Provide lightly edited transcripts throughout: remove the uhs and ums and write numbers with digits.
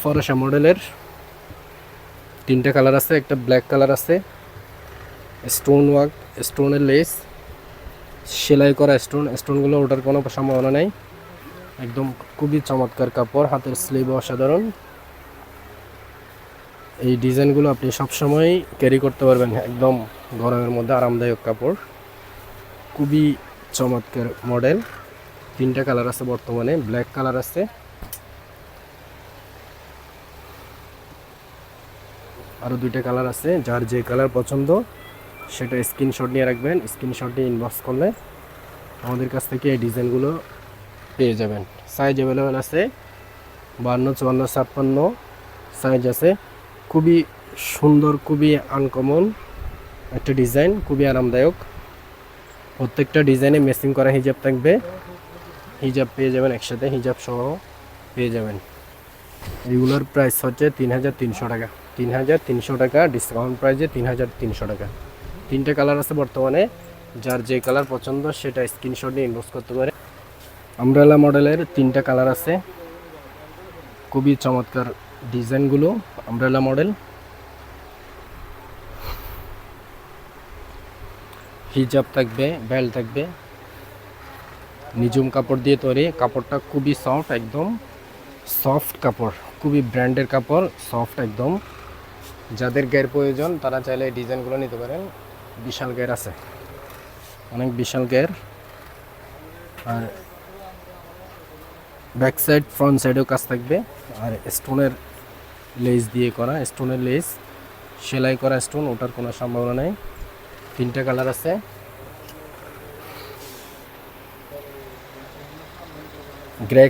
ফরাসা মডেলের 3টা কালার আছে, একটা ব্ল্যাক কালার আছে, স্টোন ওয়ার্ক, স্টোনের লেস, সেলাই করা স্টোনগুলো ওঠার কোনো সম্ভাবনা নেই। একদম খুবই চমৎকার কাপড়, হাতের স্লিভ অসাধারণ। এই ডিজাইনগুলো আপনি সবসময় ক্যারি করতে পারবেন, একদম গরমের মধ্যে আরামদায়ক কাপড়, খুবই চমৎকার মডেল। 3টা কালার আছে বর্তমানে, ব্ল্যাক কালার আছে, আরও 2টা কালার আছে। যার যে কালার পছন্দ সেটা স্ক্রিনশট নিয়ে রাখবেন, স্ক্রিনশট নিয়ে ইনবক্স করলে আমাদের কাছ থেকে এই ডিজাইনগুলো পেয়ে যাবেন। সাইজ অ্যাভেলেবেল আছে, 52, 54, 56 সাইজ আছে। খুবই সুন্দর, খুবই আনকমন একটা ডিজাইন, খুবই আরামদায়ক। প্রত্যেকটা ডিজাইনে ম্যাচিং করা হিজাব থাকবে, হিজাব পেয়ে যাবেন একসাথে, হিজাব সহ পেয়ে যাবেন। এগুলোর প্রাইস হচ্ছে 3300 টাকা, 3300 টাকা ডিসকাউন্ট প্রাইসে 3300 টাকা। 3টে কালার আছে বর্তমানে, যার যে কালার পছন্দ সেটা স্ক্রিনশট নিয়ে ইনবক্স করতে পারে। আমব্রেলা মডেলের 3টা কালার আছে, খুবই চমৎকার ডিজাইনগুলো। আমব্রেলা মডেল, হিজাব থাকবে, বেল্ট থাকবে, নিজুম কাপড় দিয়ে তৈরি। কাপড়টা খুবই সফট, একদম সফট কাপড়, খুবই ব্র্যান্ডের কাপড়, সফট একদম। যাদের গায়ের প্রয়োজন তারা চাইলে এই ডিজাইনগুলো নিতে পারেন। বিশাল গায়ের আছে, অনেক বিশাল গায়ের। আর ব্যাক সাইড ফ্রন্ট সাইডেও কাজ থাকবে, আর স্টোনের লেস দিয়ে করা, স্টোনের লেস সেলাই করা স্টোন, ওটার কোনো সম্ভাবনা নেই। 3টা কালার আছে, গ্রে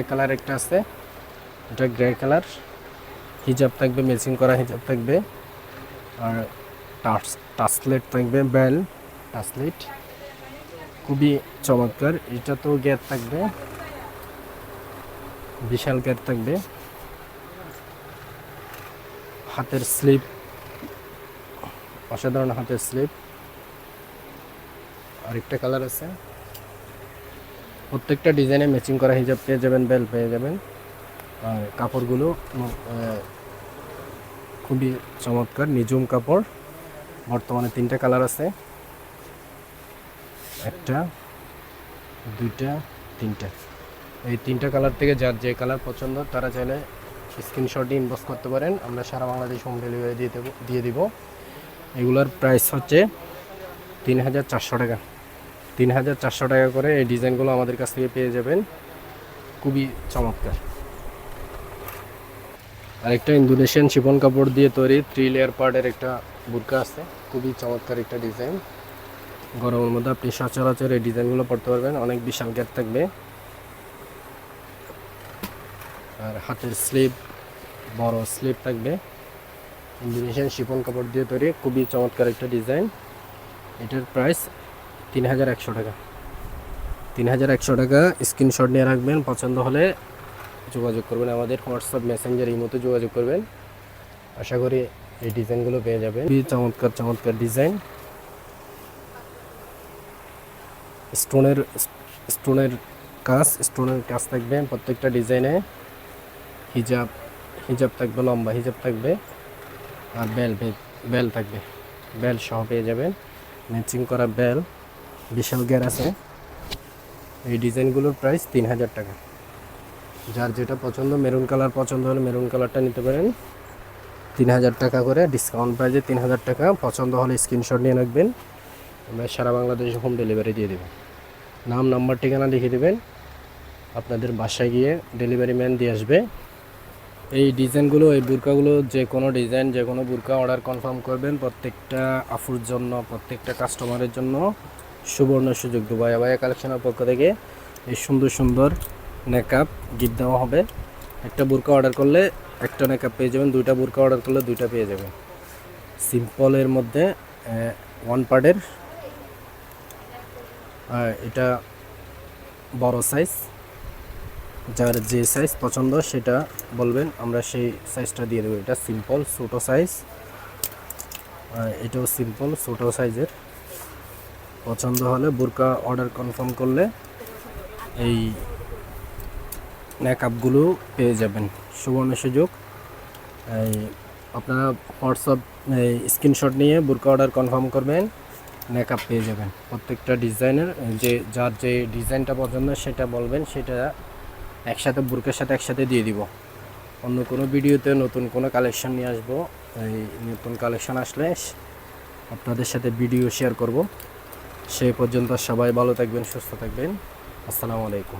কালার একটা আছে, এটা গ্রে কালার। হিজাব থাকবে, ম্যাচিং করা হিজাব থাকবে, আর টাসলেট থাকবে, বেল টাসলেট, খুবই চমৎকার। এটা তো গ্যাপ থাকবে, বিশাল গ্যাপ থাকবে। হাতের স্লিপ অসাধারণ, হাতের স্লিপ। আরেকটা কালার আছে, প্রত্যেকটা ডিজাইনে ম্যাচিং করা হিজাব পেয়ে যাবেন, বেল পেয়ে যাবেন। আর কাপড়গুলো খুবই চমৎকার, নিজুম কাপড়। বর্তমানে 3টা কালার আছে, 1টা, 2টা, 3টা। এই 3টা কালার থেকে যার যে কালার পছন্দ তারা চাইলে স্ক্রিনশট দিয়ে ইনবক্স করতে পারেন, আমরা সারা বাংলাদেশ হোম ডেলিভারি দিয়ে দিব। এগুলোর প্রাইস হচ্ছে 3400 টাকা, 3400 টাকা করে এই ডিজাইনগুলো আমাদের কাছ থেকে পেয়ে যাবেন, খুবই চমৎকার। আরেকটা ইন্দোনেশিয়ান শিফন কাপড় দিয়ে তৈরি 3 লেয়ার পার্টের একটা বুরকা আছে, খুবই চমৎকার একটা ডিজাইন। গরমের মধ্যে আপনি সচরাচর এই ডিজাইনগুলো পরতে পারবেন, অনেক বিশাল গ্যাপ থাকবে। আর হাতের স্লিভ, বড় স্লিভ থাকবে, ইন্দোনেশিয়ান শিফন কাপড় দিয়ে তৈরি, খুবই চমৎকার একটা ডিজাইন। এটার প্রাইস 3100 টাকা, 3100 টাকা। স্ক্রিনশট নিয়ে রাখবেন, পছন্দ হলে যোগাযোগ করবেন, আমাদের হোয়াটসঅ্যাপ মেসেঞ্জার এই মতো যোগাযোগ করবেন। আশা করি এই ডিজাইনগুলো পেয়ে যাবেন, খুবই চমৎকার ডিজাইন। স্টোনের কাজ থাকবে প্রত্যেকটা ডিজাইনে। হিজাব থাকবে, লম্বা হিজাব থাকবে, আর বেল থাকবে, বেল সহ পেয়ে যাবেন, ম্যাচিং করা বেল, বিশাল গের আছে। এই ডিজাইনগুলোর প্রাইস 3000 টাকা। যার যেটা পছন্দ, মেরুন কালার পছন্দ হলে মেরুন কালারটা নিতে পারেন। 3000 টাকা করে ডিসকাউন্ট প্রাইসে 3000 টাকা। পছন্দ হলে স্ক্রিনশট নিয়ে রাখবেন, আমরা সারা বাংলাদেশে হোম ডেলিভারি দিয়ে দেব। নাম, নাম্বার, ঠিকানা লিখে দেবেন, আপনাদের বাসায় গিয়ে ডেলিভারি ম্যান দিয়ে আসবে। এই ডিজাইনগুলো, এই বুরকাগুলো, যে কোনো ডিজাইন, যে কোনো বুরকা অর্ডার কনফার্ম করবেন। প্রত্যেকটা আফুর জন্য, প্রত্যেকটা কাস্টমারের জন্য সুবর্ণ সুযোগ। ভাইয়া কালেকশনের পক্ষ থেকে এই সুন্দর নেকআপ গিফট দেওয়া হবে। একটা বুরকা অর্ডার করলে একটা নেকআপ পেয়ে যাবেন, 2টা বুরকা অর্ডার করলে 2টা পেয়ে যাবেন। সিম্পলের মধ্যে 1 পার্টের, এটা বড় সাইজ। যার যে সাইজ পছন্দ সেটা বলবেন, আমরা সেই সাইজটা দিয়ে দেবো। এটা সিম্পল ছোটো সাইজ, এটাও সিম্পল ছোটো সাইজের। পছন্দ হলে বুরকা অর্ডার কনফার্ম করলে এই নেকআপগুলো পেয়ে যাবেন। সুবর্ণ সুযোগ। এই আপনারা হোয়াটসঅ্যাপ স্ক্রিনশট নিয়ে বোরকা অর্ডার কনফার্ম করবেন, নেকআপ পেয়ে যাবেন। প্রত্যেকটা ডিজাইনের যার যে ডিজাইনটা পছন্দ সেটা বলবেন, সেটা একসাথে বোরকার সাথে একসাথে দিয়ে দিব। অন্য কোনো ভিডিওতে নতুন কোনো কালেকশন নিয়ে আসবো। এই নতুন কালেকশন আসলে আপনাদের সাথে ভিডিও শেয়ার করব। সে পর্যন্ত সবাই ভালো থাকবেন, সুস্থ থাকবেন। আসসালামু আলাইকুম।